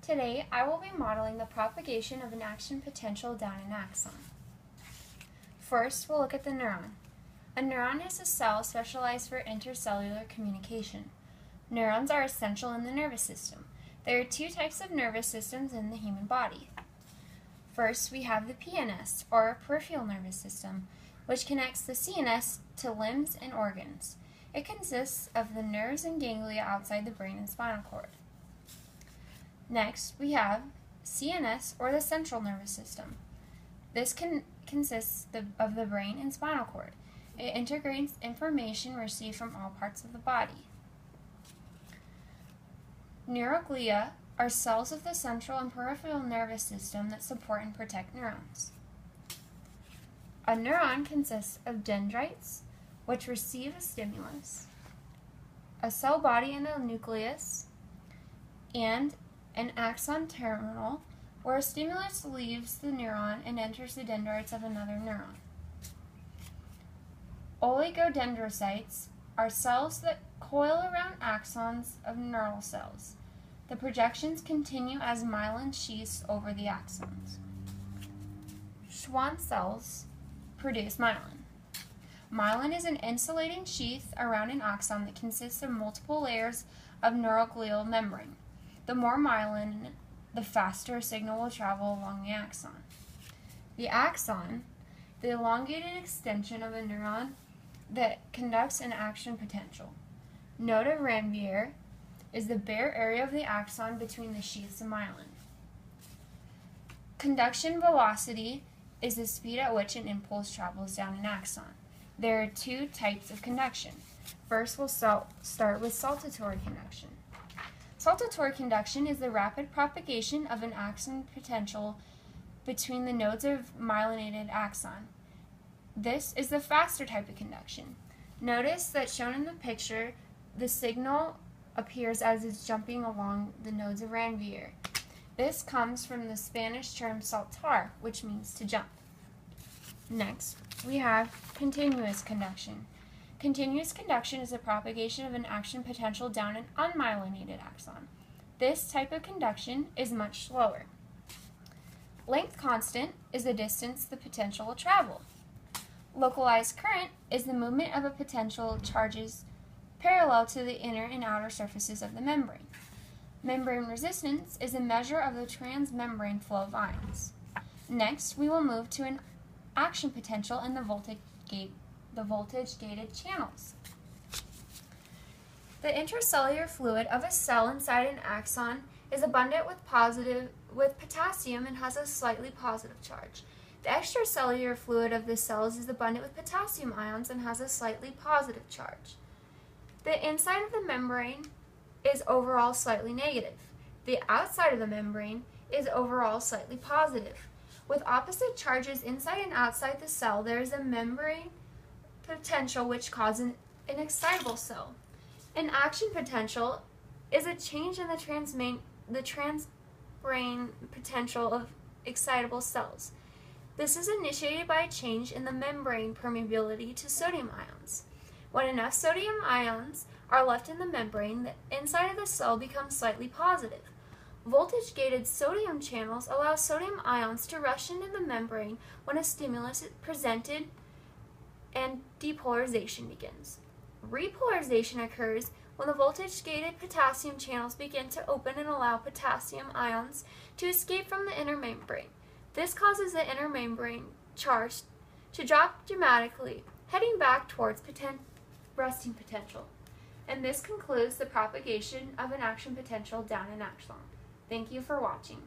Today, I will be modeling the propagation of an action potential down an axon. First, we'll look at the neuron. A neuron is a cell specialized for intercellular communication. Neurons are essential in the nervous system. There are two types of nervous systems in the human body. First, we have the PNS, or peripheral nervous system, which connects the CNS to limbs and organs. It consists of the nerves and ganglia outside the brain and spinal cord. Next, we have CNS, or the central nervous system. This consists of the brain and spinal cord. It integrates information received from all parts of the body. Neuroglia are cells of the central and peripheral nervous system that support and protect neurons. A neuron consists of dendrites, which receive a stimulus, a cell body and a nucleus, and an axon terminal, where a stimulus leaves the neuron and enters the dendrites of another neuron. Oligodendrocytes are cells that coil around axons of neural cells. The projections continue as myelin sheaths over the axons. Schwann cells produce myelin. Myelin is an insulating sheath around an axon that consists of multiple layers of neuroglial membrane. The more myelin, the faster a signal will travel along the axon. The axon, the elongated extension of a neuron that conducts an action potential. Node of Ranvier is the bare area of the axon between the sheaths of myelin. Conduction velocity is the speed at which an impulse travels down an axon. There are two types of conduction. First, we'll start with saltatory conduction. Saltatory conduction is the rapid propagation of an action potential between the nodes of myelinated axon. This is the faster type of conduction. Notice that shown in the picture, the signal appears as it's jumping along the nodes of Ranvier. This comes from the Spanish term saltar, which means to jump. Next, we have continuous conduction. Continuous conduction is the propagation of an action potential down an unmyelinated axon. This type of conduction is much slower. Length constant is the distance the potential will travel. Localized current is the movement of a potential charges parallel to the inner and outer surfaces of the membrane. Membrane resistance is a measure of the transmembrane flow of ions. Next, we will move to an action potential and the voltage-gated channels. The intracellular fluid of a cell inside an axon is abundant with potassium and has a slightly positive charge. The extracellular fluid of the cells is abundant with potassium ions and has a slightly positive charge. The inside of the membrane is overall slightly negative. The outside of the membrane is overall slightly positive. With opposite charges inside and outside the cell, there is a membrane potential which causes an excitable cell. An action potential is a change in the transmembrane potential of excitable cells. This is initiated by a change in the membrane permeability to sodium ions. When enough sodium ions are left in the membrane, the inside of the cell becomes slightly positive. Voltage-gated sodium channels allow sodium ions to rush into the membrane when a stimulus is presented and depolarization begins. Repolarization occurs when the voltage-gated potassium channels begin to open and allow potassium ions to escape from the inner membrane. This causes the inner membrane charge to drop dramatically, heading back towards resting potential. And this concludes the propagation of an action potential down an axon. Thank you for watching.